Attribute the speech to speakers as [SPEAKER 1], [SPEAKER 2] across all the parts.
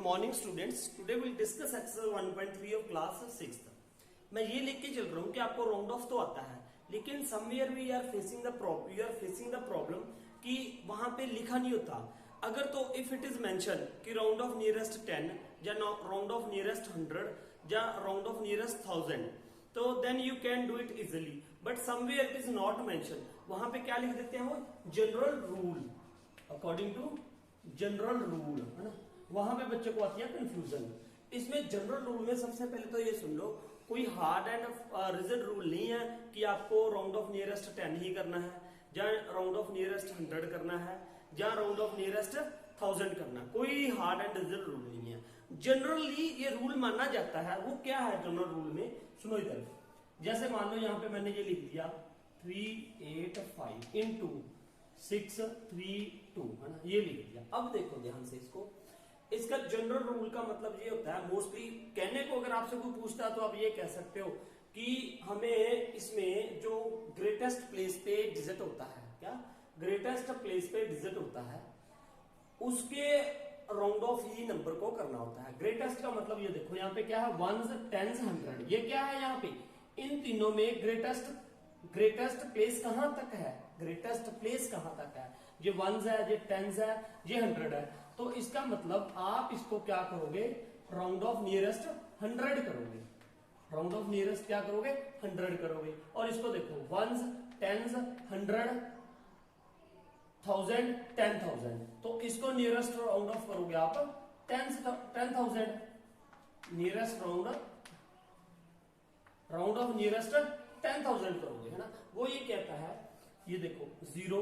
[SPEAKER 1] Morning students, today will discuss exercise 1.3 of class 6th। मैं ये लिख के चल रहा हूँ कि आपको राउंड ऑफ तो आता है, लेकिन somewhere we are facing the problem कि वहां पे लिखा नहीं होता। अगर तो इफ इट इज मेंशन कि राउंड ऑफ नियरेस्ट 10 या राउंड ऑफ नियरेस्ट 100 या राउंड ऑफ नियरेस्ट 1000, तो then you can do it easily. But somewhere it is not mention, वहां पे क्या लिख देते हैं वो general rule, according to general rule, है ना। वहां पे बच्चे को आती है कंफ्यूजन। इसमें जनरल रूल में सबसे पहले तो ये सुन लो, कोई हार्ड एंड रिजिड रूल नहीं है कि आपको राउंड ऑफ नियरेस्ट 10 ही करना है, या राउंड ऑफ नियरेस्ट 100 करना है, या राउंड ऑफ नियरेस्ट 1000 करना है। कोई हार्ड एंड रिजिड रूल नहीं है। जनरली ये रूल माना जाता है। वो क्या है जनरल रूल में, सुनो इधर। जैसे मान लो यहां पे मैंने ये लिख दिया 385 इंटू 632, है ना, ये लिख दिया। अब देखो ध्यान से इसको, इसका जनरल रूल का मतलब ये होता है, मोस्टली कहने को अगर आपसे कोई पूछता है तो आप ये कह सकते हो कि हमें इसमें जो ग्रेटेस्ट प्लेस पे डिजिट होता है, क्या ग्रेटेस्ट प्लेस पे डिजिट होता है, उसके राउंड ऑफ ही नंबर को करना होता है। ग्रेटेस्ट का मतलब ये देखो, यहाँ पे क्या है, 1s 10s 100, ये क्या है यहाँ पे, इन तीनों में ग्रेटेस्ट प्लेस कहां तक है, ग्रेटेस्ट प्लेस कहां तक है, ये 1s है, ये 10s है, ये 100 है। तो इसका मतलब आप इसको क्या करोगे, राउंड ऑफ नियरेस्ट 100 करोगे। राउंड ऑफ नियरेस्ट क्या करोगे, 100 करोगे। और इसको देखो 1s 10s 100 1000 10,000, तो इसको नियरेस्ट राउंड ऑफ करोगे आप 10,000। नियरेस्ट राउंड ऑफ नियरेस्ट 10,000 करोगे, है ना। वो ये कहता है, ये देखो 0,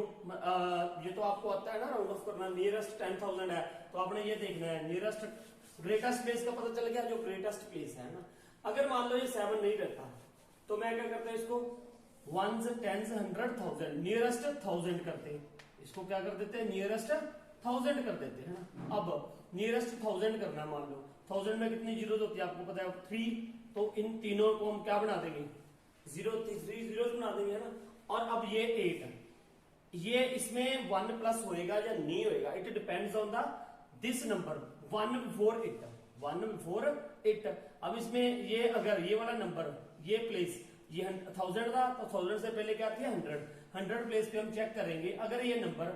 [SPEAKER 1] ये तो आपको आता है ना राउंड ऑफ करना। नियरेस्ट 10,000 है तो आपने ये देखना है नियरेस्ट ग्रेटेस्ट प्लेस का पता चल गया, जो ग्रेटेस्ट प्लेस है ना। अगर मान लो ये 7 नहीं रहता तो मैं क्या करता है, इसको 1s 10s 100 1000 नियरेस्ट 1000 करते, इसको क्या कर देते हैं, नियरेस्ट 1000 कर देते हैं ना। अब नियरेस्ट 1000 करना है, मान लो 1000 में कितनी जीरो होती है आपको पता है, 3, तो इन तीनों को हम क्या बना देंगे, 3 जीरो बना देंगे, है ना। और अब ये 8, ये इसमें 1 प्लस होएगा या नहीं होएगा, it depends on the this number 1 before it. अब इसमें ये अगर ये वाला नंबर, ये प्लेस, ये 1000 था तो 1000 से पहले क्या थी 100 प्लेस पे हम चेक करेंगे। अगर ये नंबर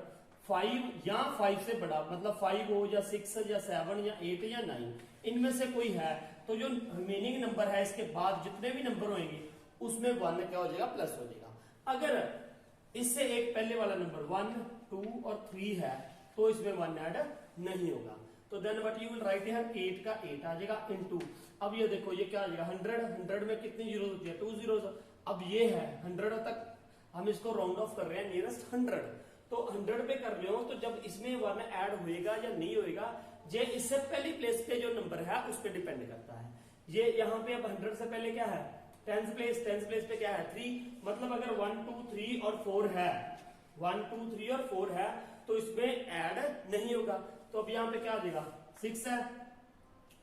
[SPEAKER 1] 5 या 5 से बड़ा, मतलब 5 हो या 6 या 7 या 8 या 9, इनमें से कोई है, तो जो रिमेनिंग नंबर है इसके बाद जितने भी नंबर होंगे उसमें 1 क्या हो जाएगा, प्लस हो जाएगा। अगर इससे एक पहले वाला नंबर 1 2 और 3 है तो इसमें 1 ऐड नहीं होगा। तो then what you will write here, 8 का 8 आ जाएगा इनटू, अब ये देखो ये क्या आ जाएगा 100 में कितनी जीरो होती है, 2 जीरो। अब ये है 100 तक, हम इसको राउंड ऑफ कर रहे हैं नियरेस्ट 100, तो 100 पे कर रहे हो, तो जब इसमें 1 ऐड होएगा या नहीं होएगा, ये इससे पहली प्लेस पे जो नंबर है उस पर डिपेंड करता है। ये यहाँ पे अब 100 से पहले क्या है, 10th प्लेस पे क्या है 3, मतलब अगर 1 2 3 और 4 है, 1 2 3 और 4 है तो इसमें ऐड नहीं होगा। तो अब यहाँ पे क्या आ जाएगा, 6 है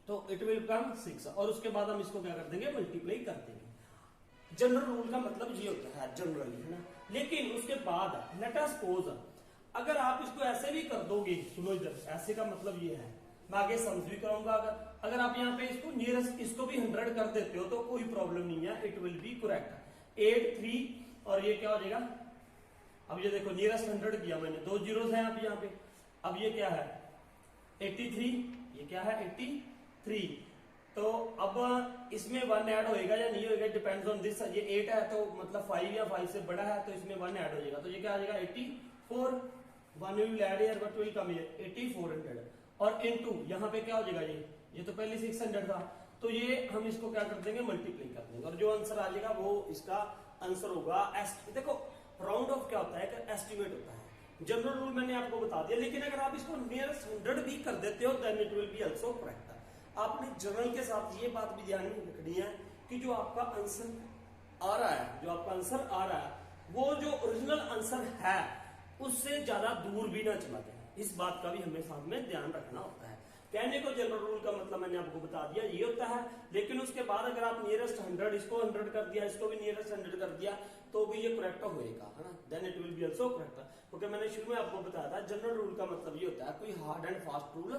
[SPEAKER 1] तो इट विल कम 6, और उसके बाद हम इसको क्या कर देंगे, मल्टीप्लाई कर देंगे। जनरल रूल का मतलब ये होता है जनरली, है ना। लेकिन उसके बाद लेट अस सपोज, अगर आप इसको ऐसे भी कर दोगे, सुनो इधर, ऐसे का मतलब ये है, मैं आगे समझ भी कराऊंगा। अगर आप यहाँ पे इसको नियरेस्ट इसको भी 100 कर देते हो तो कोई प्रॉब्लम नहीं है, इट विल बी करेक्ट। 8 3 और ये क्या हो जाएगा, अब ये देखो नियरेस्ट 100 किया मैंने, 2 जीरोस हैं आप यहाँ पे। अब ये क्या है 83, ये क्या है 83, तो अब इसमें 1 ऐड होएगा या नहीं होएगा, डिपेंड्स ऑन दिस। ये 8 है तो मतलब 5 या 5 से बड़ा है तो इसमें 1 ऐड हो जाएगा, तो ये क्या आ जाएगा 84, 1 will add here but will come here 8400, और इनटू यहाँ पे क्या हो जाएगा, ये तो पहले 600 था, तो ये हम इसको क्या कर देंगे, मल्टीप्लाई कर देंगे, और जो आंसर आ जाएगा वो इसका आंसर होगा। देखो राउंड ऑफ क्या होता है, एक एस्टिमेट होता है। जनरल रूल मैंने आपको बता दिया, लेकिन अगर आप इसको नियरेस्ट 100 भी कर देते हो then it will be also correct. आपने जनरल के साथ ये बात भी ध्यान में रखनी है कि जो आपका आंसर आ रहा है, वो जो ओरिजिनल आंसर है उससे ज्यादा दूर भी ना चला जाए, इस बात का भी हमें साथ में ध्यान रखना होता है। कहने को जनरल रूल का मतलब मैंने आपको बता दिया ये होता है, लेकिन उसके बाद अगर आप नियरेस्ट 100 इसको 100 कर दिया, इसको भी नियरेस्ट 100 कर दिया, तो भी ये करेक्ट होएगा, है ना। Then it will be also correct, क्योंकि मैंने शुरू में आपको बताया था जनरल रूल का मतलब ये होता है, कोई हार्ड एंड फास्ट रूल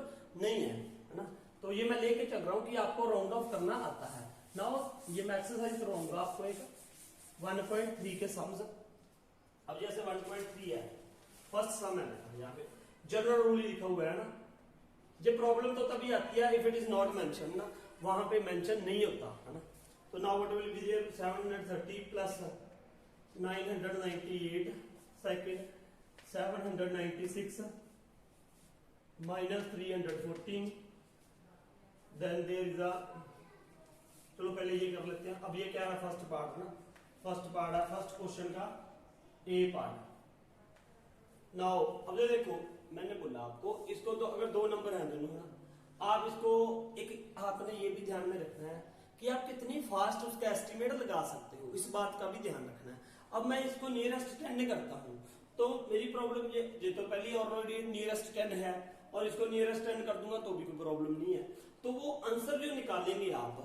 [SPEAKER 1] नहीं है ना। तो ये मैं लेके चल रहा हूं कि आपको राउंड ऑफ करना आता है। नाउ ये मैं एक्सरसाइज करवाऊंगा आपको एक 1.3 के सम्स। अब जैसे 1.3 है, फर्स्ट सम है, यहाँ पे जनरल रूल लिखा हुआ है ना। ये प्रॉब्लम तो तभी आती है if it is not mention ना, वहां पे मेंशन नहीं होता है ना। तो now what will be there 730 प्लस 998 second 796 minus 314 then there is a, चलो पहले ये कर लेते हैं। अब ये क्या है, फर्स्ट पार्ट ना, फर्स्ट पार्ट है फर्स्ट क्वेश्चन का ए पार्ट। नाउ अब ये देखो मैंने बोला आपको इसको तो अगर दो नंबर हैं दोनों ना, आप इसको एक आपने ये भी ध्यान में रखना है कि आप कितनी फास्ट उसका एस्टिमेट लगा सकते हो, इस बात का भी ध्यान रखना है। अब मैं इसको नियरेस्ट 10 करता हूँ तो मेरी प्रॉब्लम ये तो पहले ऑलरेडी नियरेस्ट 10 है और इसको नियरेस्ट 10 कर दूंगा तो भी कोई प्रॉब्लम नहीं है। तो वो आंसर जो निकालेंगे आप,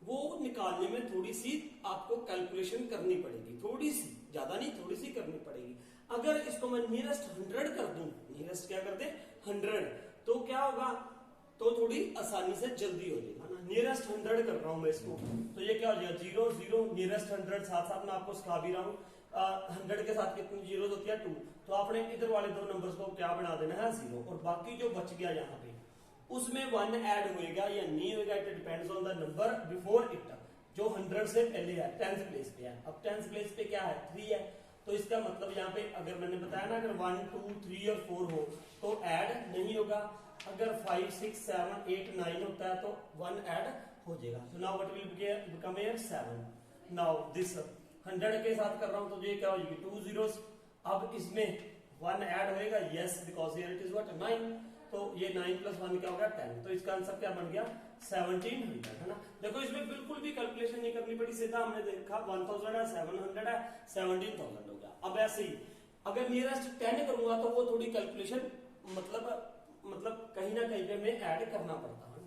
[SPEAKER 1] वो निकालने में थोड़ी सी आपको कैलकुलेशन करनी पड़ेगी, थोड़ी सी, ज्यादा नहीं, थोड़ी सी करनी पड़ेगी। अगर इसको मैं नियरेस्ट 100 कर दूं, नियरेस्ट क्या करते 100, तो क्या होगा, तो थोड़ी आसानी से जल्दी हो जाएगा ना। नियरेस्ट 100 कर रहा हूं मैं इसको, तो ये क्या हो जाएगा 0 0 नियरेस्ट 100, साथ साथ मैं आपको सिखा भी रहा हूँ 100 के साथ कितनी जीरो होती है 2, तो आपने इधर वाले दो नंबर्स को क्या बना देना है 0, और बाकी जो बच गया यहाँ पे उसमें 1 ऐड होएगा या नहीं होएगा, it depends on the number before it, जो 100 से पहले है 10th प्लेस पे है। अब 10th प्लेस पे क्या है 3 है, तो इसका मतलब यहाँ पे अगर मैंने बताया ना अगर 1 2 3 और 4 हो तो ऐड नहीं होगा, अगर 5 6 7 8 9 होता है तो 1 ऐड हो जाएगा। So now what will become here 7। Now this 100 के साथ कर रहा हूं तो ये क्या हो जाएगी 2 zeros। अब इसमें 1 ऐड होएगा, yes because here it is what 9, तो ये 9 प्लस 1 क्या होगा 10, तो इसका आंसर क्या बन गया 1700 है ना। देखो इसमें बिल्कुल भी कैलकुलेशन नहीं करनी पड़ी, सीधा हमने देखा 1000 है 700 है 17000 हो गया। अब ऐसे ही अगर नियरेस्ट 10 करूंगा तो वो थोड़ी कैलकुलेशन मतलब कहीं ना कहीं पे मैं ऐड करना पड़ता है।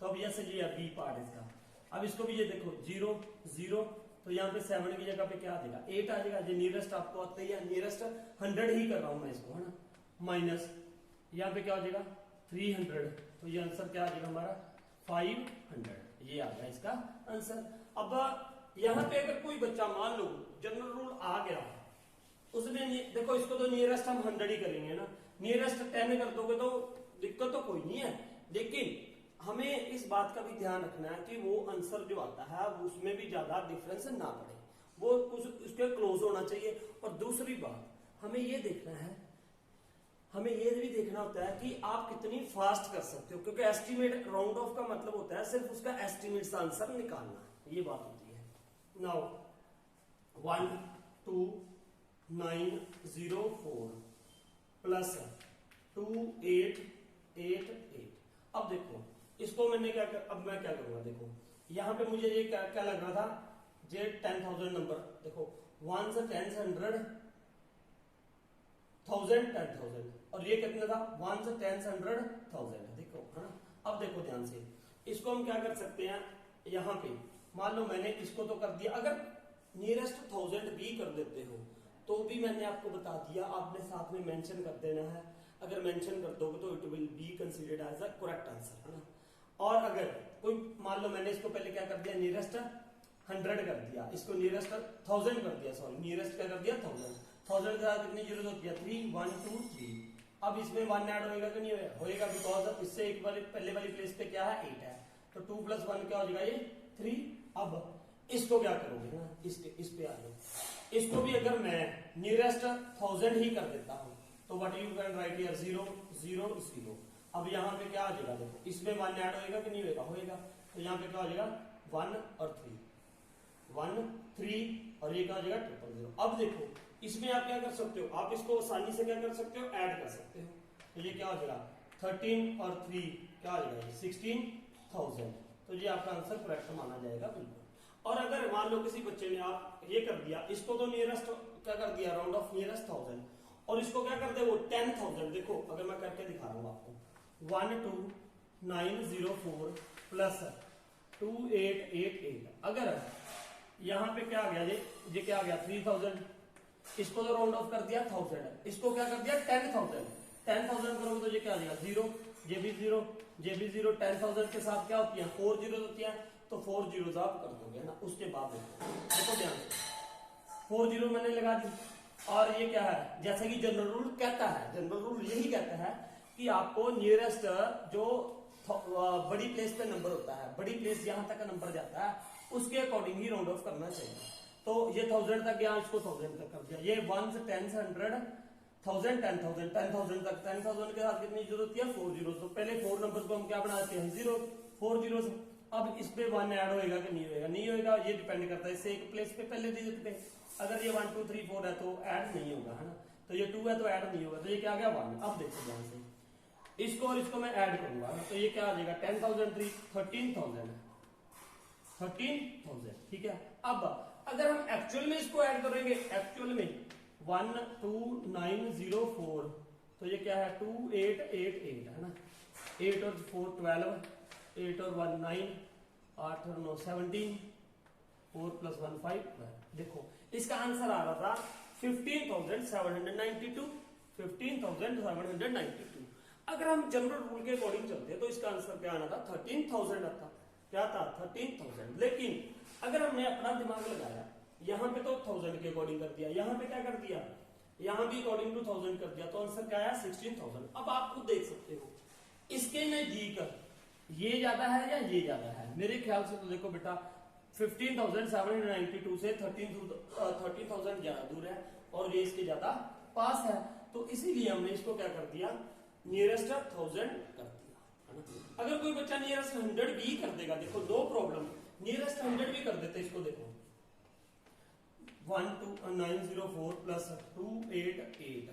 [SPEAKER 1] तो अब ये ये बी पार्ट इसका। अब इसको भी ये देखो 0 0, तो यहाँ पे 7 की जगह पे क्या आ जाएगा 8 आ जाएगा। ये नियरेस्ट आपको आता ही है, नियरेस्ट 100 ही कर रहा हूं मैं इसको है ना, माइनस यहाँ पे क्या हो जाएगा 300, तो ये आंसर क्या आ जाएगा हमारा 500, ये आ गया इसका आंसर। अब यहाँ पे अगर कोई बच्चा मान लो जनरल रूल आ गया, उसमें देखो इसको तो नियरेस्ट हम 100 ही करेंगे ना, नियरेस्ट 10 कर दोगे तो दिक्कत तो कोई नहीं है, लेकिन हमें इस बात का भी ध्यान रखना है कि वो आंसर जो आता है उसमें भी ज्यादा डिफरेंस ना पड़े, वो कुछ उसके क्लोज होना चाहिए। और दूसरी बात हमें ये देखना है, हमें ये भी देखना होता है कि आप कितनी फास्ट कर सकते हो, क्योंकि एस्टिमेट राउंड ऑफ का मतलब होता है सिर्फ उसका एस्टिमेट से आंसर निकालना, ये बात होती है। Now 1 2 9 0 4 plus 2 8 8 8। अब देखो इसको मैंने अब मैं क्या करूंगा, देखो यहाँ पे मुझे ये क्या लग रहा था, ये 10,000 नंबर, देखो 1 से 10 से 100 1000 10,000, और ये कितना था 1 से 10 से 100,000, देखो है ना। अब देखो ध्यान से, इसको हम क्या कर सकते हैं, यहाँ पे मान लो मैंने इसको तो कर दिया, अगर नियरेस्ट 1000 भी कर देते हो तो भी मैंने आपको बता दिया, आपने साथ में मेंशन कर देना है, अगर मेंशन कर दोगे तो it will be considered as a correct answer है ना। और अगर कोई मान लो मैंने इसको पहले क्या कर दिया नियरेस्ट 100 कर दिया, इसको नियरेस्ट 1000 कर दिया, सॉरी नियरेस्ट क्या कर दिया 1000 के साथ कितनी जरूरत होती है 3 1 2 3। अब इसमें 1 ऐड होएगा कि नहीं होएगा, बिकॉज इससे एक वाले पहले वाली प्लेस पे क्या है 8 है, तो 2 प्लस 1 क्या हो जाएगा ये 3। अब इसको क्या करोगे ना, इस पे आ जाओ, इसको भी अगर मैं नियरेस्ट 1000 ही कर देता हूं तो what you can write here 0 0 0। अब यहाँ पे क्या आ जाएगा, देखो इसमें 1 ऐड होएगा कि नहीं होएगा, होएगा, तो यहाँ पे क्या हो जाएगा 1 और 3 1 3, और ये क्या हो जाएगा 000। अब देखो इसमें आप क्या कर सकते हो, आप इसको आसानी से क्या कर सकते हो ऐड कर सकते हो, तो ये क्या हो जाएगा 13 और 3 क्या हो जाएगा 16,000, तो ये आपका आंसर करेक्ट माना जाएगा बिल्कुल। और अगर मान लो किसी बच्चे ने आप ये कर दिया, इसको तो नियरेस्ट क्या कर दिया राउंड ऑफ नियरेस्ट 1000, और इसको क्या कर दे वो 10,000, देखो अगर मैं करके दिखा रहा हूँ आपको 12904 प्लस 2888, अगर यहाँ पे क्या आ गया ये क्या आ गया 3000, इसको तो राउंड ऑफ कर दिया 1000, इसको क्या कर दिया 10,000 करोगे तो ये क्या आ जाएगा 0, ये भी जीरो, ये भी जीरो। 10,000 के साथ क्या होती है, 4 जीरो होती है, तो 4 जीरो आप कर दोगे ना। उसके बाद देखो ध्यान से 4 जीरो मैंने लगा दी। और ये क्या है, जैसे कि जनरल रूल कहता है, जनरल रूल यही कहता है कि आपको नियरेस्ट जो बड़ी प्लेस पे नंबर होता है, बड़ी प्लेस जहां तक नंबर जाता है उसके अकॉर्डिंग ही राउंड ऑफ करना चाहिए। तो ये 1000 तक गया, इसको 1000 तक कर दिया। ये 1 से 10 से 100, 1000, 10,000, 10,000 तक। 10,000 के साथ कितनी जरूरत होती है, 4 जीरो। तो पहले 4 नंबर को हम क्या बनाते हैं, जीरो, 4 जीरो। अब इस पे 1 ऐड होएगा कि नहीं होएगा, नहीं होएगा, ये डिपेंड करता है इससे एक प्लेस पे पहले डिजिट पे। अगर ये 1 2 3 4 है तो ऐड नहीं होगा, है ना। तो ये 2 है तो ऐड नहीं होगा, तो ये क्या आ गया 1। अब देखो ध्यान से इसको और इसको मैं ऐड करूंगा, तो ये क्या आ जाएगा 10,003, 13,000, 13,000, ठीक है। अब अगर हम एक्चुअल में इसको ऐड करेंगे, एक्चुअल में 12904, तो ये क्या है 2888, है ना। 8 और 4 12, 8 और 1 9, 8 और 9 17, 4 + 1 5। देखो इसका आंसर आ रहा था 15,792, 15,792। अगर हम जनरल रूल के अकॉर्डिंग चलते तो इसका आंसर क्या आना था, 13,000 आता। क्या था, 13,000। लेकिन अगर हमने अपना दिमाग लगाया, यहाँ पे तो 1000 के अकॉर्डिंग कर दिया, यहाँ पे क्या कर दिया, यहाँ भी अकॉर्डिंग टू 1000 कर दिया, तो आंसर क्या आया 16,000। अब आप खुद देख सकते हो इसके नजदीक ये ज्यादा है या ये ज्यादा है। मेरे ख्याल से तो देखो बेटा 15,792 से 13,000 ज्यादा दूर है और ये इसके ज्यादा पास है। तो इसीलिए हमने इसको क्या कर दिया, नियरेस्ट 1000 कर दिया, है ना। अगर कोई बच्चा नियरेस्ट 100 भी कर देगा, देखो नो प्रॉब्लम, नियरेस्ट 100 भी कर देते। इसको देखो 12904 + 288,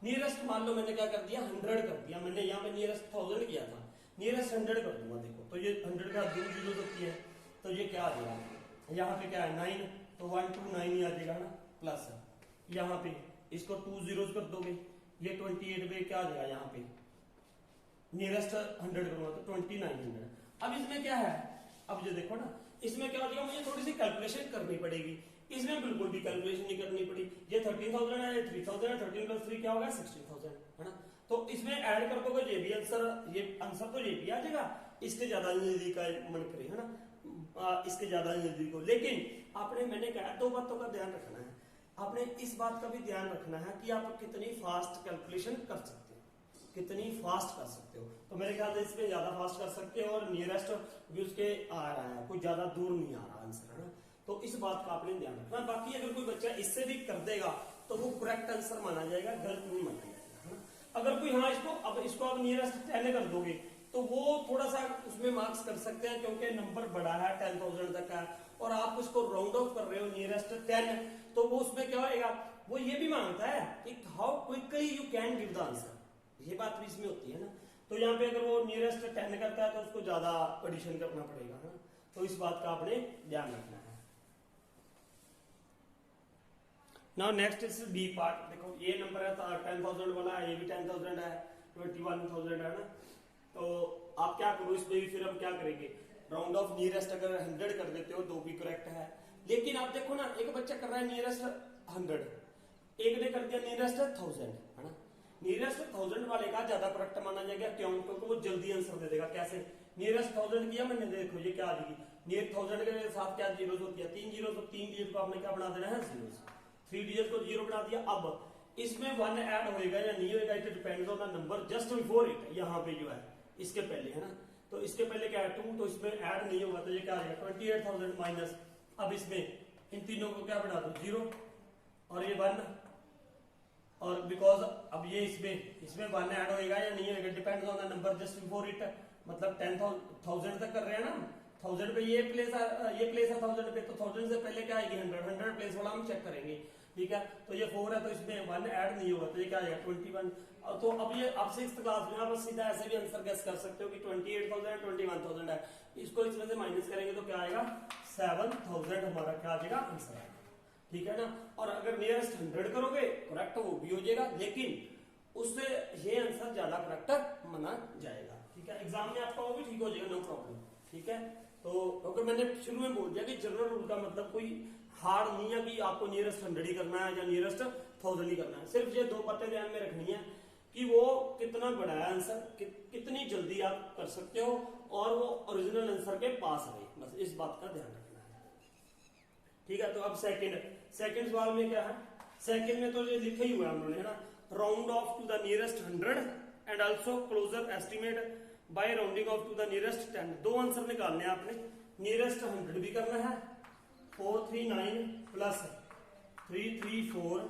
[SPEAKER 1] नियरेस्ट मान लो मैंने क्या कर दिया 100 कर दिया। मैंने यहाँ पे नियरेस्ट 1000 किया था, नियरेस्ट 100 कर दूंगा। देखो तो ये 100 का 2 जीरो होती है, तो ये क्या आ जाएगा, यहाँ पे क्या है 9, तो 129 ही आ जाएगा ना, प्लस यहाँ पे इसको 2 जीरोस कर दोगे, ये 28 पे क्या आ जाएगा, यहाँ पे नियरेस्ट 100 करूंगा तो 2900। अब इसमें क्या है, अब ये देखो ना, इसमें क्या हो जाएगा, मुझे थोड़ी सी कैलकुलेशन करनी पड़ेगी। इसमें बिल्कुल भी कैलकुलेशन नहीं करनी पड़ी। ये 13,000 है, ये 3,000 है, 13 + 3 क्या होगा 16,000, है ना। तो इसमें ऐड कर दोगे ये भी आंसर, ये आंसर तो ये भी आ जाएगा, इसके ज्यादा नजदीक का मन करे, है ना, इसके ज्यादा नजदीक हो। लेकिन आपने, मैंने कहा 2 बातों का ध्यान रखना है। आपने इस बात का भी ध्यान रखना है कि आप कितनी फास्ट कैलकुलेशन कर सकते हो, कितनी फास्ट कर सकते हो। तो मेरे ख्याल से इसमें ज्यादा फास्ट कर सकते हो और नियरेस्ट भी उसके आ रहा है, कोई ज्यादा दूर नहीं आ रहा आंसर, है ना। तो इस बात का आपने ध्यान रखना। बाकी अगर कोई बच्चा इससे भी कर देगा तो वो करेक्ट आंसर माना जाएगा, गलत नहीं माना जाएगा, है ना। अगर कोई हाँ इसको आप नियरेस्ट 10 कर दोगे तो वो थोड़ा सा उसमें मार्क्स कर सकते हैं, क्योंकि नंबर बड़ा है 10,000 तक का और आप उसको राउंड ऑफ कर रहे हो नियरेस्ट 10, तो वो उसमें क्या होगा, वो ये भी मांगता है कि how quickly you can give the answer, ये बात भी इसमें होती है ना। तो यहाँ पे अगर वो नियरेस्ट 10 करता है तो उसको ज्यादा एडिशन करना पड़ेगा, है ना। तो इस बात का आपने ध्यान रखना है। Now next is B part. देखो ये नंबर है 10,000 वाला है, ये भी 10,000 है, 21,000 है ना। तो आप क्या करो, इसमें भी फिर हम क्या करेंगे, राउंड ऑफ नियरेस्ट अगर 100 कर देते हो तो भी करेक्ट है। लेकिन आप देखो ना, एक बच्चा कर रहा है नियरेस्ट 100, एक ने कर दिया नियरेस्ट 1000, है ना। नियरेस्ट 1000 वाले का ज्यादा करेक्ट माना जाएगा, क्यों, क्योंकि वो जल्दी आंसर दे देगा। कैसे, नियरेस्ट 1000 किया मैंने, देखो ये क्या आ जाएगी, नियर 1000 के साथ क्या जीरो होती है, 3 जीरो, तो 3 डिजिट को आपने क्या बना देना है, जीरो, 3 डिजिट को जीरो बना दिया। अब इसमें 1 ऐड होएगा या नहीं होएगा, it depends on the number just before it, यहाँ पे जो है इसके पहले, है ना। तो इसके पहले क्या है 2, तो इसमें ऐड नहीं होगा, तो ये क्या आ जाएगा 28,000 माइनस। अब इसमें इन तीनों को क्या बना दो, 0 और ये 1, और बिकॉज अब ये इसमें 1 ऐड होएगा या नहीं होएगा, depends on the number just before it. मतलब 10,000 तक कर रहे हैं ना, 1000 पे ये प्लेस है 1000 पे, तो 1000 से पहले क्या आएगी 100 प्लेस वाला हम चेक करेंगे, ठीक है। तो ये 4 है तो इसमें 1 ऐड नहीं होगा, तो ये क्या आएगा 21। तो अब ये आप 6th क्लास में आप सीधा ऐसे भी आंसर गेस कर सकते हो कि 28,000 21,000 है, इसको इसमें से माइनस करेंगे तो क्या आएगा 7,000 हमारा क्या आ जाएगा आंसर आएगा, ठीक है ना। और अगर नियरेस्ट 100 करोगे करेक्ट वो भी हो जाएगा, लेकिन उससे ये आंसर ज्यादा करेक्ट माना जाएगा, ठीक है। एग्जाम में आपका वो भी ठीक हो जाएगा, नो प्रॉब्लम, ठीक है। तो क्योंकि मैंने शुरू में बोल दिया कि जनरल रूल का मतलब कोई हार्ड नहीं है कि आपको नियरेस्ट 100 ही करना है या नियरेस्ट 1000 ही करना है। सिर्फ ये 2 बातें ध्यान में रखनी है कि वो कितना बड़ा है आंसर, कितनी जल्दी आप कर सकते हो और वो ओरिजिनल आंसर के पास रहे, बस इस बात का ध्यान रखना है। ठीक है, तो अब सेकंड सवाल में क्या है, सेकंड में तो ये लिखा ही हुआ है उन्होंने, है ना, round off to the nearest 100 and also closer estimate by rounding off to the nearest 10। दो आंसर निकालने हैं आपने, नियरेस्ट 100 भी करना है, 439 प्लस 334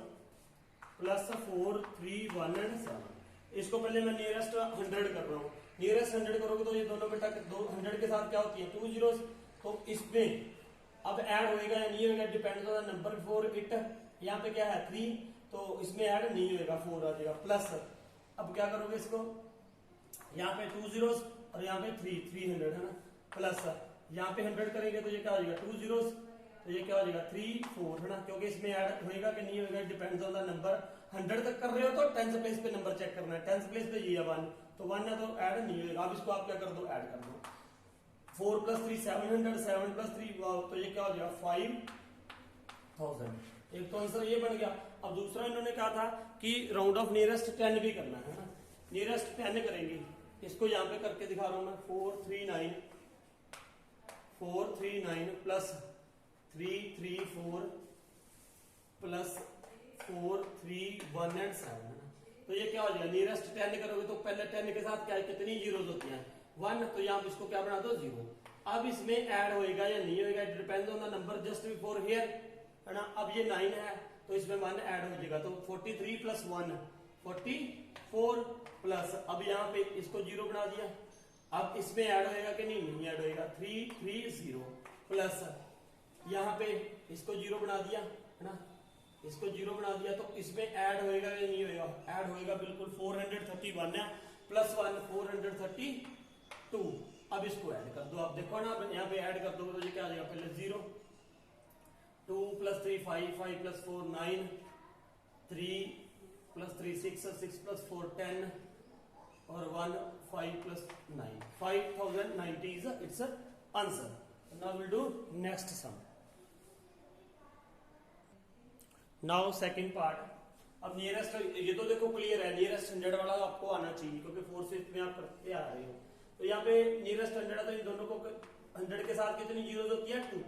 [SPEAKER 1] प्लस 431 एंड 7। इसको पहले मैं नियरेस्ट 100 कर रहा हूँ। नियरेस्ट 100 करोगे तो ये दोनों बेटा 100 के साथ क्या होती है 2 जीरोस, तो इसमें अब ऐड होएगा या नहीं होएगा, depend on the number before it. यहाँ पे क्या है 3, तो इसमें ऐड नहीं होएगा, 4 आ जाएगा प्लस। अब क्या करोगे इसको, यहाँ पे 2 जीरोस और यहाँ पे 300 है ना, प्लस यहाँ पे 100 करेंगे तो ये क्या हो जाएगा 2 जीरोस, तो ये क्या हो जाएगा 3 4 है ना, क्योंकि इसमें ऐड होएगा कि नहीं होएगा, डिपेंड्स ऑन द नंबर। 100 तक कर रहे हो तो 10th प्लेस पे नंबर चेक करना है, 10th प्लेस पे ये 1, तो 1 है तो ऐड नहीं होएगा। अब इसको आप क्या कर दो, ऐड कर दो, 4 + 3 700, 7 + 3 तो ये क्या हो जाएगा 5000। एक तो आंसर ये बन गया। अब दूसरा इन्होंने कहा था कि राउंड ऑफ नियरेस्ट 10 भी करना है ना, नियरेस्ट 10 करेंगे, इसको यहाँ पे करके दिखा रहा हूं मैं, 439 प्लस 334 प्लस 431 एंड 7, तो ये क्या हो जाएगा, नियरेस्ट 10 करोगे तो पहले 10 के साथ क्या है, कितनी जीरोस होती हैं 1, तो यहाँ पे इसको क्या बना दो 0। अब इसमें ऐड होएगा या नहीं होएगा, depends on the number just before here, है ना। अब ये 9 है तो इसमें 1 ऐड हो जाएगा, तो 43 प्लस 1 44 प्लस, अब यहाँ पे इसको 0 बना दिया। अब इसमें ऐड होएगा कि नहीं ऐड होएगा, 330 प्लस यहाँ पे इसको 0 बना दिया, है ना, इसको 0 बना दिया, तो इसमें ऐड होएगा या नहीं होएगा, ऐड होएगा बिल्कुल। 431 है प्लस 1 432। अब इसको ऐड कर दो, आप देखो ना, यहाँ पे ऐड कर दो तो ये क्या आ जाएगा, पहले 0 2 + 3 5 5 + 4 9 3 + 3 6 6 + 4 10 और 1 5 + 9 5090 is its answer. Now we'll do next sum. Now second part. अब नियरेस्ट, ये तो देखो क्लियर है, नियरेस्ट 100 वाला आपको आना चाहिए क्योंकि 4 से इसमें आप करते आ रहे हो। तो यहाँ पे नियरेस्ट 100 है तो इन दोनों को 100 के साथ कितनी जीरोस होती है 2,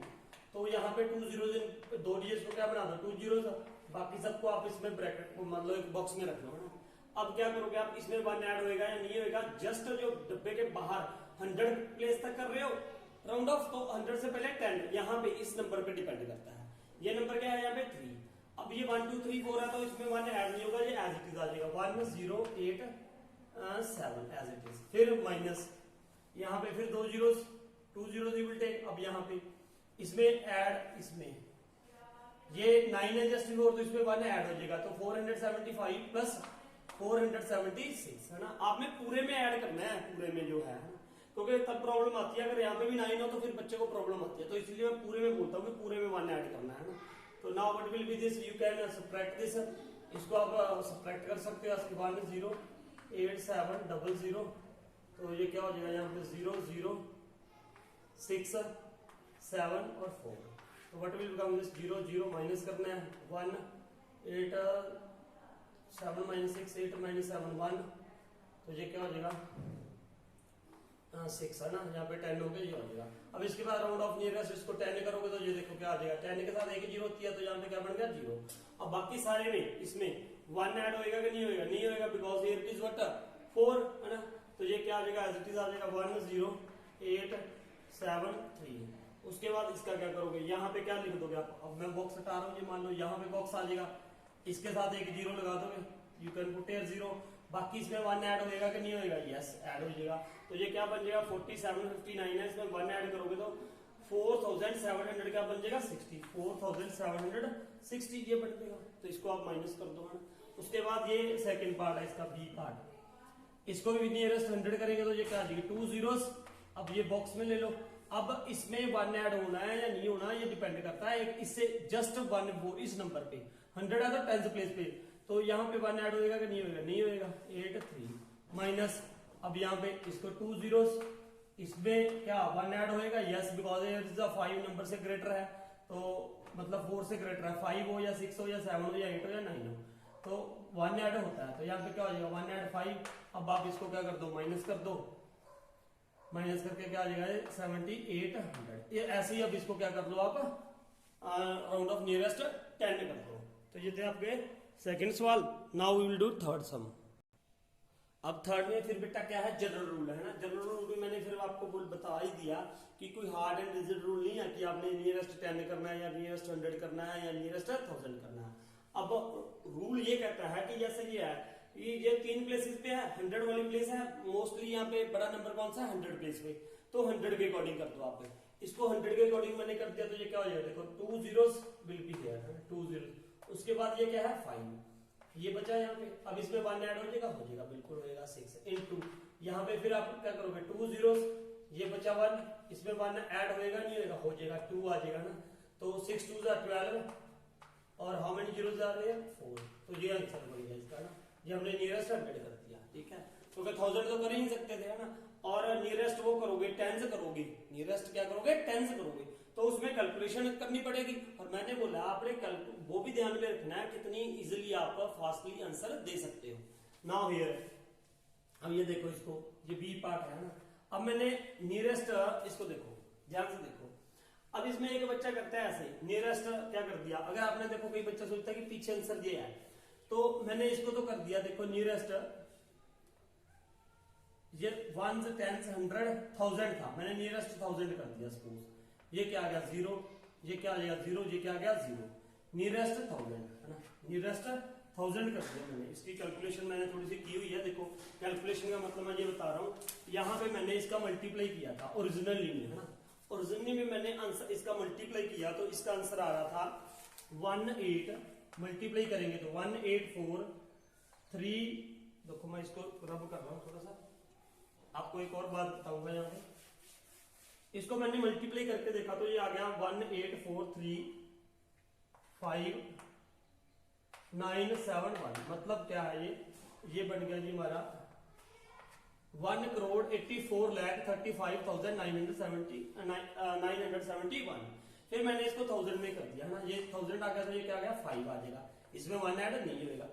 [SPEAKER 1] तो यहाँ पे 2 जीरोस, दो डिजिट्स को क्या बना दो 2 जीरोस, बाकी सबको आप इसमें ब्रैकेट को मतलब एक बॉक्स में रख लो, है ना। अब क्या करोगे आप, इसमें 1 ऐड होएगा या नहीं होएगा, जस्ट जो डब्बे के बाहर 100 प्लेस तक कर रहे हो राउंड ऑफ, तो 100 से पहले 10 यहाँ पे इस नंबर पे डिपेंड करता है। ये नंबर क्या है यहाँ पे 3, अब ये 1 2 3 4 है तो इसमें 1 ऐड नहीं होगा, ये एज इट इज आ जाएगा 1 0 8 7 एज इट इज, फिर माइनस यहाँ पे फिर 2 zeros 2 zeros you will take. अब यहाँ पे इसमें ऐड, इसमें ये 9 है जस्ट बिफोर, तो इसमें 1 ऐड हो जाएगा, तो 475 प्लस 476 है ना। आपने पूरे में ऐड करना है, पूरे में जो है, क्योंकि तब प्रॉब्लम आती है, अगर यहाँ पे भी 9 हो तो फिर बच्चे को प्रॉब्लम आती है, तो इसलिए मैं पूरे में बोलता हूँ कि पूरे में 1 ऐड करना है ना। तो now what will B this, you can subtract this, इसको आप सब्ट्रैक्ट कर सकते हो, 1 0 8 7 0 0, तो ये क्या हो जाएगा यहाँ पे 0 0 6 7 और 4, तो what will become this 0 0 minus करना है 1 8 7 - 6 8 - 7 1, तो ये क्या हो जाएगा 6 है ना, यहाँ पे 10 हो गया, ये हो जाएगा। अब इसके बाद राउंड ऑफ नियरेस्ट, इसको 10 करोगे तो ये देखो क्या आ जाएगा, 10 के साथ एक ही 0 होती है, तो यहाँ पे क्या बन गया 0। अब बाकी सारे में इसमें 1 ऐड होएगा कि नहीं होएगा, नहीं होएगा, because here it is what 4 है ना, तो ये क्या आ जाएगा एज इट इज आ जाएगा 1 0 8 7 3। उसके बाद इसका क्या करोगे, यहाँ पे क्या लिख दोगे आप, अब मैं बॉक्स हटा रहा हूँ, ये मान लो यहाँ पे बॉक्स आ जाएगा, इसके साथ एक 0 लगा दोगे, यू कैन पुट हियर 0, बाकी इसमें 1 ऐड होएगा कि नहीं होएगा, यस ऐड हो जाएगा, तो ये क्या बन जाएगा 4759 है, इसमें 1 ऐड करोगे तो 4700 क्या बन जाएगा 60, 4760 ये बन जाएगा, तो इसको आप माइनस कर दो। उसके बाद ये सेकंड पार्ट है इसका, बी पार्ट, इसको भी नियरेस्ट 100 करेंगे तो ये क्या आ जाएगी 2 जीरोस। अब ये बॉक्स में ले लो, अब इसमें 1 ऐड होना है या नहीं होना, ये डिपेंड करता है इससे जस्ट 1 वो इस नंबर पे 100 है तो 10th प्लेस पे, तो यहाँ पे 1 ऐड होएगा कि नहीं होएगा, नहीं होएगा 8 3 माइनस, अब यहाँ पे इसको 2 जीरोस, इसमें क्या 1 ऐड होएगा, yes, because it is 5 number से ग्रेटर है, तो मतलब 4 से ग्रेटर है, 5 हो या 6 हो या 7 हो या 8 हो या 9 हो, तो 1 ऐड होता है, तो यहाँ पे क्या हो जाएगा 1 ऐड 5। अब आप इसको क्या कर दो, माइनस कर दो, माइनस करके क्या आ जाएगा 7800। ये ऐसे ही अब इसको क्या कर लो आप राउंड ऑफ नियरेस्ट 10 कर दो। तो ये थे आपके सेकंड सवाल। Now we will do third sum. अब थर्ड में फिर बेटा क्या है, जनरल रूल है ना। जनरल रूल भी मैंने फिर आपको बता ही दिया कि कोई हार्ड एंड रिजिड रूल नहीं है कि आपने नियरेस्ट 10 करना है या नियरेस्ट 100 करना है या नियरेस्ट 1000 करना है। अब रूल ये कहता है कि जैसे ये है, ये 3 प्लेसेस पे है, 100 वाली प्लेस है, मोस्टली यहाँ पे बड़ा नंबर कौन सा है 100 प्लेस पे, तो 100 के अकॉर्डिंग कर दो आप। इसको 100 के अकॉर्डिंग मैंने कर दिया, तो ये क्या हो जाएगा, देखो 2 zeros will be here, 2 zeros। उसके बाद ये क्या है 5, ये बचा यहाँ पे। अब इसमें 1 ऐड हो जाएगा बिल्कुल होएगा 6 into, यहाँ पे फिर आप क्या करोगे 2 zeros, ये बचा 1, इसमें 1 ऐड होएगा नहीं होएगा, हो जाएगा 2 आ जाएगा ना। तो 6 2 12 और हाउ मेनी जीरोस आ रहे हैं 4। तो ये आंसर बन गया इसका ना, ये हमने नियरेस्ट 100 कर दिया, ठीक है। क्योंकि 1000 तो कर ही नहीं सकते थे, है ना। और नियरेस्ट वो करोगे 10 करोगे, नियरेस्ट क्या करोगे 10 करोगे, तो उसमें कैलकुलेशन करनी पड़ेगी। और मैंने बोला आपने वो भी ध्यान में रखना है कितनी इजीली आप फास्टली आंसर दे सकते हो। नाउ हियर, अब ये देखो इसको, ये बी पार्ट है ना। अब मैंने नियरेस्ट, इसको देखो ध्यान से देखो। अब इसमें एक बच्चा करता है ऐसे, नियरेस्ट क्या कर दिया, अगर आपने देखो कोई बच्चा सोचता है कि पीछे आंसर ये है, तो मैंने इसको तो कर दिया, देखो नियरेस्ट ये 1 10 100 1000 था, मैंने नियरेस्ट 1000 कर दिया सपोज। ये क्या आ गया 0, ये क्या आ जाएगा 0, ये क्या आ गया 0, नियरेस्ट 1000 है ना, नियरेस्ट 1000 कर दिया मैंने। इसकी कैलकुलेशन मैंने थोड़ी सी की हुई है, देखो कैलकुलेशन का मतलब मैं ये बता रहा हूँ, यहाँ पे मैंने इसका मल्टीप्लाई किया था ओरिजिनली में, है ना। ओरिजिनली में मैंने आंसर इसका मल्टीप्लाई किया, तो इसका आंसर आ रहा था 18, मल्टीप्लाई करेंगे तो 1843। देखो मैं इसको रब कर रहा हूँ थोड़ा सा, आपको एक और बात बताऊंगा यहाँ पे। इसको मैंने मल्टीप्लाई करके देखा तो ये आ गया 18435,971। मतलब क्या है ये बन गया जी हमारा 1,84,35,971। फिर मैंने इसको 1000 में कर दिया ना, ये 1000 आ गया तो ये क्या आ गया 5 आ जाएगा, इसमें 1 ऐड नहीं होगा।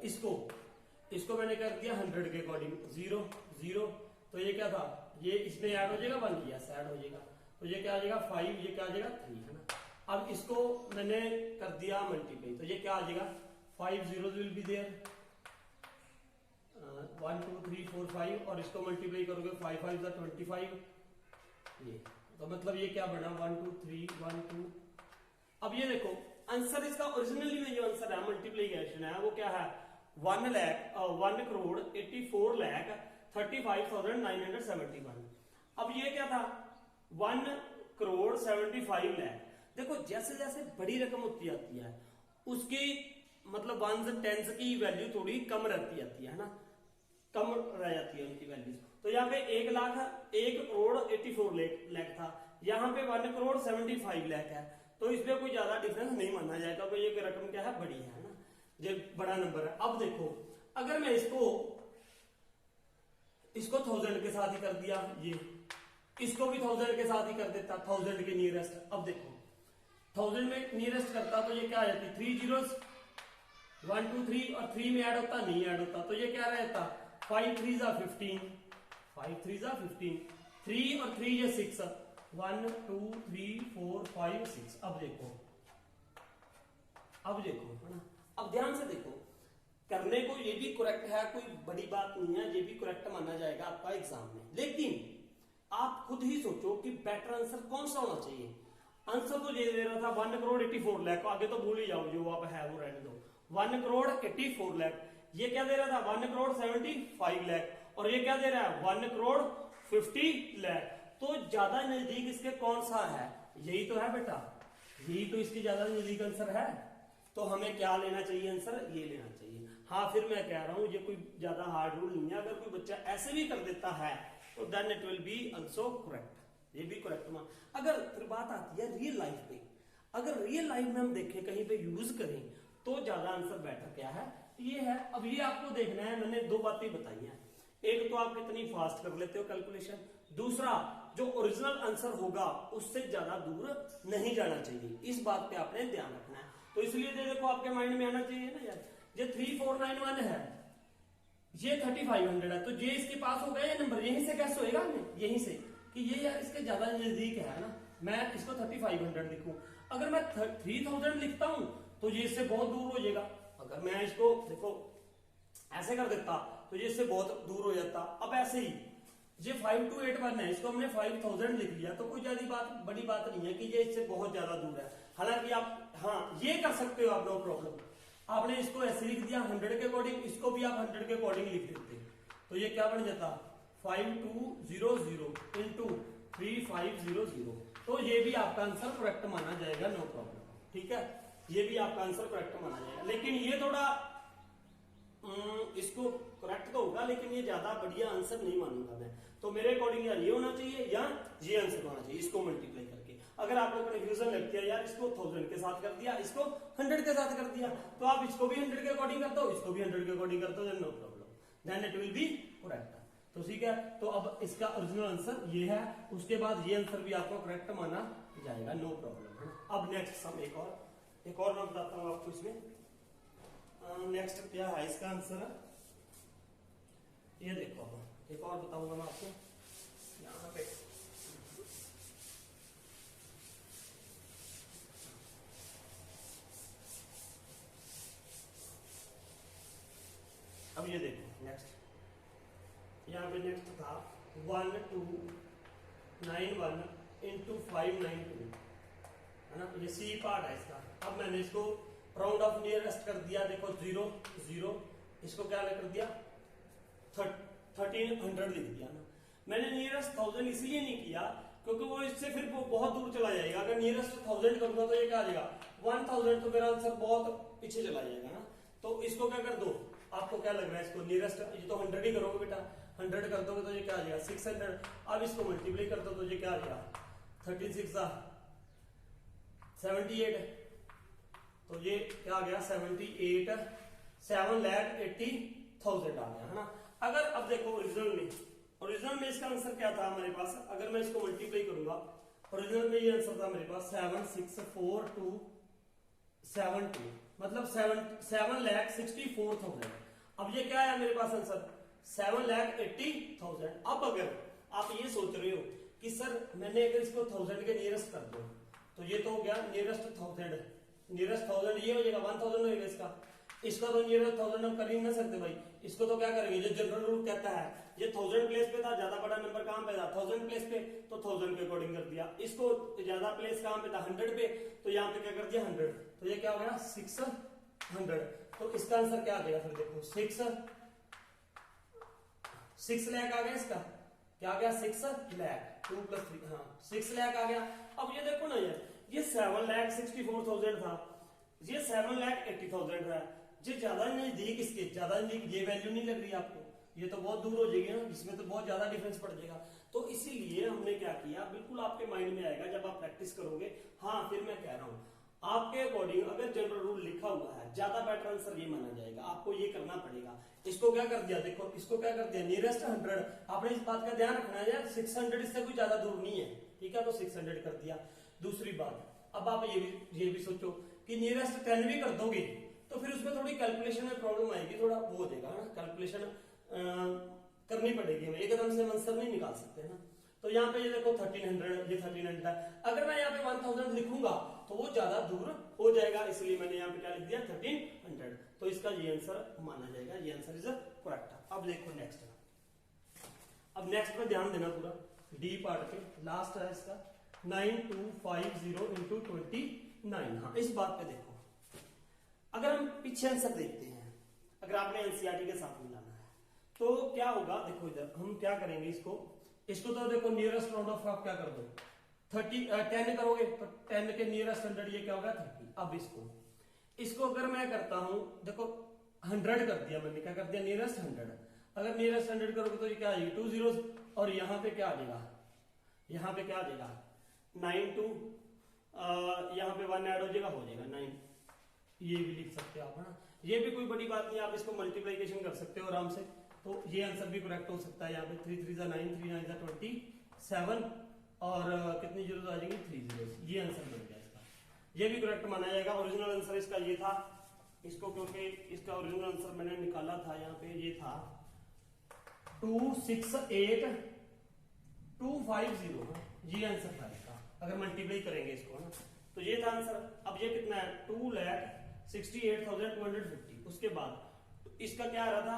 [SPEAKER 1] इसको मैंने कर दिया 100 के अकॉर्डिंग 0 0, तो ये क्या था, ये इसमें ऐड हो जाएगा 1, यस ऐड हो जाएगा, तो ये क्या आ जाएगा 5, ये क्या आ जाएगा 3, है ना। अब इसको मैंने कर दिया मल्टीप्लाई, तो ये क्या आ जाएगा 5 zeros विल बी देयर, 1 2 3 4 5, और इसको मल्टीप्लाई करोगे 5 5 25, ये तो मतलब ये क्या बना 1 2 3 1 2। अब ये देखो आंसर इसका ओरिजिनली में जो आंसर है मल्टीप्लीकेशन है वो क्या है 1,84,35,971। अब ये क्या था 1,75,00,000। देखो जैसे जैसे बड़ी रकम होती जाती है उसकी मतलब 1s 10s की वैल्यू थोड़ी कम रहती जाती है ना, कम रह जाती है उनकी वैल्यूज। तो यहाँ पे 1,84,00,000 था, यहाँ पे 1,75,00,000 है, तो इसमें कोई ज्यादा डिफरेंस नहीं माना जाएगा, तो ये रकम क्या है बड़ी है ना, ये बड़ा नंबर है। अब देखो अगर मैं इसको 1000 के साथ ही कर दिया, ये इसको भी 1000 के साथ ही कर देता, 1000 के नियरेस्ट। अब देखो 1000 में नियरेस्ट करता तो ये क्या आ जाती 3 zeros 1 2 3, और 3 में ऐड होता नहीं ऐड होता, तो ये क्या रहता 5 3s 15, 5 3s 15, 3 और 3 ये 6, 1 2 3 4 5 6। अब देखो है ना, अब ध्यान से देखो करने को ये भी करेक्ट है, कोई बड़ी बात नहीं है, ये भी करेक्ट माना जाएगा आपका एग्जाम में। लेकिन आप खुद ही सोचो कि बेटर आंसर कौन सा होना चाहिए। आंसर तो ये दे रहा था 1,84,00,000, आगे तो भूल ही जाओ, जो आप है वो रहने दो। 1,84,00,000, ये क्या दे रहा था 1,75,00,000, और ये क्या दे रहा है 1,50,00,000। तो ज्यादा नजदीक इसके कौन सा है, यही तो है बेटा, यही तो इसकी ज्यादा नजदीक आंसर है। तो हमें क्या लेना चाहिए आंसर, ये लेना चाहिए। हाँ फिर मैं कह रहा हूं ये कोई ज्यादा हार्ड रूल नहीं है, अगर कोई बच्चा ऐसे भी कर देता है तो then it will be also correct, ये भी करेक्ट मान। अगर फिर बात आती है रियल लाइफ पे, अगर रियल लाइफ में हम देखें कहीं पे यूज करें तो ज्यादा आंसर बेटर क्या है, ये है। अब ये आपको देखना है, मैंने 2 बातें बताई हैं, एक तो आप कितनी फास्ट कर लेते हो कैलकुलेशन, दूसरा जो ओरिजिनल आंसर होगा उससे ज्यादा दूर नहीं जाना चाहिए, इस बात पे आपने ध्यान रखना है। तो इसलिए देखो आपके माइंड में आना चाहिए ना यार, जो 3491 है ये 3500 है, तो ये इसके पास हो गया ये नंबर, यहीं से कैसे होएगा हमें, यहीं से कि ये यार इसके ज्यादा नजदीक है ना, मैं इसको 3500 लिखूं। अगर मैं 3000 लिखता हूं तो ये इससे बहुत दूर हो जाएगा। अगर मैं इसको देखो ऐसे कर देता तो ये इससे बहुत दूर हो जाता। अब ऐसे ही ये 5281 है, इसको हमने 5000 लिख लिया, तो कोई ज्यादा बड़ी बात नहीं है कि ये इससे बहुत ज्यादा दूर है। हालांकि आप हाँ ये कर सकते हो, आप नो प्रॉब्लम, आपने इसको ऐसे लिख दिया 100 के अकॉर्डिंग, इसको भी आप 100 के अकॉर्डिंग लिख देते, तो ये क्या बन जाता 5200 इंटू 3500, तो ये भी आपका आंसर करेक्ट माना जाएगा, नो प्रॉब्लम, ठीक है, ये भी आपका आंसर करेक्ट माना जाएगा। लेकिन ये थोड़ा इसको करेक्ट तो होगा, लेकिन ये ज्यादा बढ़िया आंसर नहीं मानूंगा मैं, तो मेरे अकॉर्डिंग यार ये होना चाहिए या ये आंसर होना चाहिए, इसको मल्टीप्लाई करके। अगर आप लोगों को कंफ्यूजन लगती है यार इसको 1000 के साथ कर दिया, इसको 100 के साथ कर दिया, तो आप इसको भी 100 के अकॉर्डिंग कर दो, इसको भी 100 के अकॉर्डिंग कर दो, no problem, then it will be correct. तो ठीक है, तो अब इसका ओरिजिनल आंसर ये है, उसके बाद ये आंसर भी आपको करेक्ट माना जाएगा, नो प्रॉब्लम। अब नेक्स्ट सम एक और मैं बताता हूँ आपको इसमें। नेक्स्ट क्या है इसका आंसर, ये देखो, अब एक और बताऊंगा मैं आपको यहाँ पे। अब ये देखो नेक्स्ट, यहाँ पे नेक्स्ट था 1291 इंटू 592 है ना, ये सी पार्ट है इसका। अब मैंने इसको राउंड ऑफ नियरेस्ट कर दिया, देखो 0 0, इसको क्या कर दिया 1300 लिख दिया ना। मैंने नियरेस्ट 1000 इसलिए नहीं किया क्योंकि वो इससे फिर वो बहुत दूर चला जाएगा। अगर नियरेस्ट 1000 करूंगा तो ये क्या आ जाएगा 1000, तो मेरा आंसर बहुत पीछे चला जाएगा ना। तो इसको क्या कर दो, आपको क्या लग रहा है इसको नियरेस्ट, ये तो 100 ही करोगे बेटा, 100 कर दोगे तो ये क्या आ जाएगा 600। अब इसको मल्टीप्लाई कर दो तो ये क्या आ जाएगा 13 6 78, तो ये क्या आ गया 780,000 आ गया है ना। अगर अब देखो ओरिजिनल में इसका आंसर क्या था हमारे पास, अगर मैं इसको मल्टीप्लाई करूंगा, ओरिजिनल में ये आंसर था मेरे पास 764,272, मतलब 7,64,000। अब ये क्या है मेरे पास आंसर 7,80,000। अब अगर आप ये सोच रहे हो कि सर मैंने अगर इसको 1000 के नियरेस्ट कर दो, तो ये तो हो गया नियरेस्ट 1000, नियरेस्ट 1000 ये हो जाएगा 1000 होगा इसका तो नियरेस्ट 1000 हम कर ही ना सकते भाई। इसको तो क्या करेंगे, जो जनरल रूल कहता है, ये 1000 प्लेस पे था, ज्यादा बड़ा नंबर कहां पे था 1000 प्लेस पे, तो 1000 के अकॉर्डिंग कर दिया। इसको ज्यादा प्लेस कहां पे था 100 पे, तो यहाँ पे क्या कर दिया 100, तो ये क्या हो गया 600। तो इसका आंसर क्या आ गया फिर देखो 6 लाख आ गया, इसका क्या आ गया 6 लाख 2 + 3, हाँ 6 लाख आ गया। अब ये देखो ना यार, ये 7,64,000 था, ये 7,80,000 है, ये ज्यादा नजदीक, इसके ज्यादा नजदीक ये वैल्यू नहीं लग रही आपको, ये तो बहुत दूर हो जाएगी ना, इसमें तो बहुत ज्यादा डिफरेंस पड़ जाएगा। तो इसीलिए हमने क्या किया, बिल्कुल आपके माइंड में आएगा जब आप प्रैक्टिस करोगे। हाँ फिर मैं कह रहा हूं आपके अकॉर्डिंग अगर जनरल रूल लिखा हुआ है, ज्यादा बेटर आंसर ये माना जाएगा, आपको ये करना पड़ेगा। इसको क्या कर दिया, देखो इसको क्या कर दिया नियरेस्ट 100, आपने इस बात का ध्यान रखना है यार 600 इससे कोई ज्यादा दूर नहीं है, ठीक है, तो 600 कर दिया। दूसरी बात, अब आप ये भी सोचो कि नियरेस्ट 10 भी कर दोगे तो फिर उसमें थोड़ी कैलकुलेशन में प्रॉब्लम आएगी, थोड़ा वो हो जाएगा ना, कैलकुलेशन करनी पड़ेगी, हमें एकदम से आंसर नहीं निकाल सकते ना। तो यहाँ पे ये देखो 1300, ये 1300 है, अगर मैं यहाँ पे 1000 लिखूंगा तो वो ज्यादा दूर हो जाएगा, इसलिए मैंने यहाँ पे क्या लिख दिया 1300, तो इसका ये आंसर माना जाएगा, ये आंसर इज करेक्ट। अब देखो नेक्स्ट, अब नेक्स्ट पे ध्यान देना पूरा, डी पार्ट पे लास्ट है इसका 9250 इंटू 29। हाँ इस बात पे देखो, अगर हम पीछे आंसर देखते हैं, अगर आपने एनसीईआरटी के साथ मिलाना है तो क्या होगा, देखो इधर हम क्या करेंगे, इसको तो देखो नियरेस्ट राउंड ऑफ आप क्या कर दो 10 करोगे तो 10 के नियरेस्ट 100 ये क्या होगा 30। अब इसको अगर मैं करता हूं, देखो 100 कर दिया मैंने, क्या कर दिया नियरेस्ट 100, अगर नियरेस्ट 100 करोगे तो ये क्या आएगी 2 zeros, और यहाँ पे क्या आ जाएगा, यहाँ पे क्या आ जाएगा 92, यहाँ पे 1 ऐड हो जाएगा 9, ये भी लिख सकते हो आप, है ना, ये भी कोई बड़ी बात नहीं, आप इसको मल्टीप्लीकेशन कर सकते हो आराम से, तो ये आंसर भी करेक्ट हो सकता है। यहाँ पे 3 3 9, 3 9 27, और कितनी जीरो आ जाएंगी 3 zeros, ये आंसर बन गया इसका, ये भी करेक्ट माना जाएगा। ओरिजिनल आंसर इसका ये था, इसको, क्योंकि इसका ओरिजिनल आंसर मैंने निकाला था यहाँ पे, ये था 268250, ये आंसर था इसका अगर मल्टीप्लाई करेंगे इसको ना, तो ये था आंसर। अब ये कितना है 2,68,250। उसके बाद तो इसका क्या आ रहा था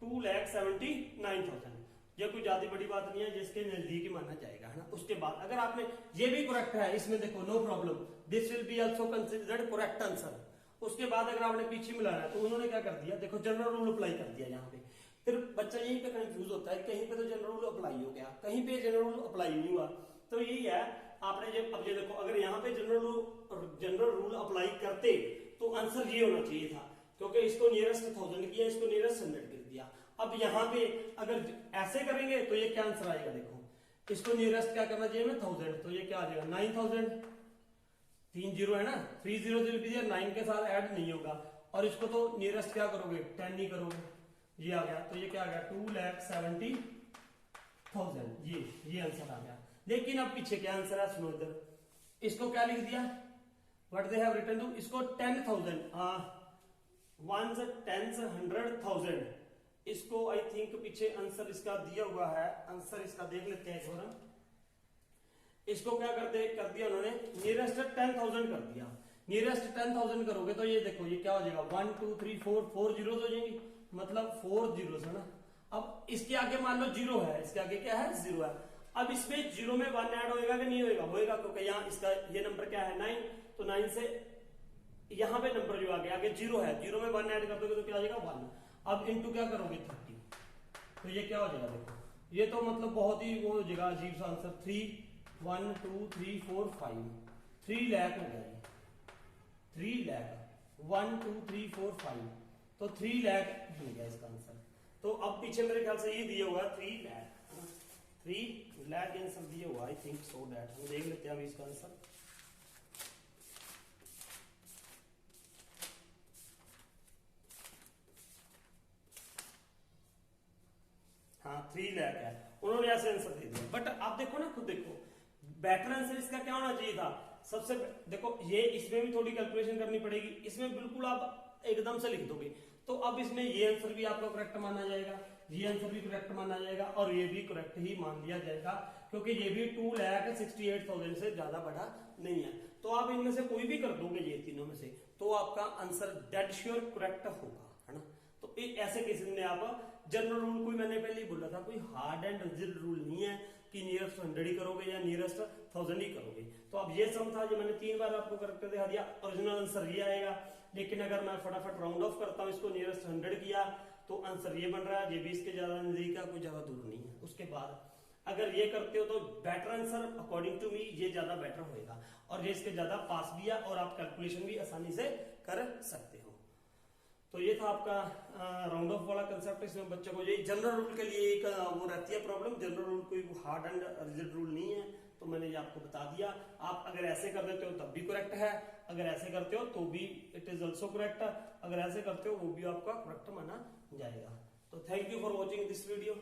[SPEAKER 1] 2,79,000। ये कोई ज्यादा बड़ी बात नहीं है, जिसके नजदीक ही माना जाएगा, है ना। उसके बाद अगर आपने ये भी करेक्ट है, इसमें देखो no problem, this will be also considered correct answer. उसके बाद अगर आपने पीछे मिलाना है तो उन्होंने क्या कर दिया, देखो जनरल रूल अप्लाई कर दिया यहाँ पे। फिर बच्चा यहीं पे कंफ्यूज होता है, कहीं पे तो जनरल रूल अप्लाई हो गया, कहीं पे जनरल रूल अप्लाई नहीं हुआ। तो यही है, आपने जब अब ये देखो, अगर यहाँ पे जनरल रूल अप्लाई करते तो आंसर ये होना चाहिए था, क्योंकि इसको नियरेस्ट 1000 किया, इसको नियरेस्ट 100 कर दिया। अब यहाँ पे अगर ऐसे करेंगे तो ये क्या आंसर आएगा, देखो इसको नियरेस्ट क्या करना चाहिए ना 1000, तो ये क्या आ जाएगा 9000, 3 जीरो है ना, 3 जीरो विल बी देयर, 9 के साथ ऐड नहीं होगा। और इसको तो नियरेस्ट क्या करोगे 10 ही करोगे, ये आ गया। तो ये क्या आ गया 2,70,000, ये आंसर आ गया। लेकिन अब पीछे क्या आंसर है सुनो इधर, इसको क्या लिख दिया, what they have written to, इसको 10,000 1s 10s 100,000, इसको आई थिंक पीछे आंसर इसका दिया हुआ है, आंसर इसका देख लेते हैं एक बार। इसको क्या कर दिया उन्होंने नियरेस्ट 10,000 कर दिया। नियरेस्ट 10,000 करोगे तो ये देखो ये क्या हो जाएगा 1 2 3 4 जीरोस हो जाएंगे, मतलब 4 जीरोस है ना। अब इसके आगे मान लो जीरो है, इसके आगे क्या है 0 है। अब इसमें जीरो में 1 ऐड होएगा कि नहीं होएगा, होएगा, क्योंकि यहाँ इसका ये नंबर क्या है 9, तो 9 से यहाँ पे नंबर जो आगे जीरो है, जीरो में 1 ऐड कर दोगे तो क्या आ जाएगा 1। अब इनटू क्या करोगे 30, तो ये क्या हो जाएगा देखो, ये तो मतलब बहुत ही वो हो जाएगा अजीब सा आंसर। 3 1 2 3 4 5 3 लाख हो गया, 3 लाख 1 2 3 4 5, तो 3 लाख हो गया इसका आंसर। तो अब पीछे मेरे ख्याल से ये दिया हुआ 3 लाख, 3 लाख आंसर दिया हुआ, आई थिंक सो दैट। हम देख लेते हैं अभी इसका आंसर। हाँ 3 लाख है, उन्होंने ऐसे आंसर दे दिया। बट आप देखो ना, खुद देखो बेटर आंसर इसका क्या होना चाहिए था सबसे, देखो ये इसमें भी थोड़ी कैलकुलेशन करनी पड़ेगी, इसमें बिल्कुल आप एकदम से लिख दोगे तो अब इसमें ये आंसर भी आपका करेक्ट माना जाएगा, ये आंसर भी करेक्ट माना जाएगा और ये भी करेक्ट ही मान लिया जाएगा, क्योंकि ये भी 2,68,000 से ज्यादा बड़ा नहीं है। तो आप इनमें से कोई भी कर दोगे ये तीनों में से, तो आपका आंसर डेड श्योर करेक्ट होगा, है ना। तो ऐसे केसेस में आप जनरल रूल, कोई मैंने पहले ही बोला था, कोई हार्ड एंड रिजिड रूल नहीं है कि नियरेस्ट 100 ही करोगे या नियरेस्ट 1000 ही करोगे। तो अब ये सम था, जो मैंने 3 बार आपको करेक्ट दिखा दिया, ओरिजिनल आंसर ये आएगा। लेकिन अगर मैं फटाफट राउंड ऑफ करता हूँ, इसको नियरेस्ट 100 किया तो आंसर ये बन रहा है, ये भी इसके ज्यादा नजदीक है, कोई ज्यादा दूर नहीं है। उसके बाद अगर ये करते हो तो better answer according to me ये ज्यादा बेटर होएगा और ये इसके ज्यादा पास भी है और आप कैलकुलेशन भी आसानी से कर सकते हो। तो ये था आपका राउंड ऑफ वाला कंसेप्ट। इसमें बच्चों को ये जनरल रूल के लिए एक वो रहती है प्रॉब्लम, जनरल रूल कोई हार्ड एंड रिजिड रूल नहीं है, तो मैंने ये आपको बता दिया। आप अगर ऐसे कर देते हो तब भी करेक्ट है, अगर ऐसे करते हो तो भी इट इज ऑल्सो करेक्ट, अगर ऐसे करते हो वो भी आपका करेक्ट माना जाएगा। तो thank you for watching this video.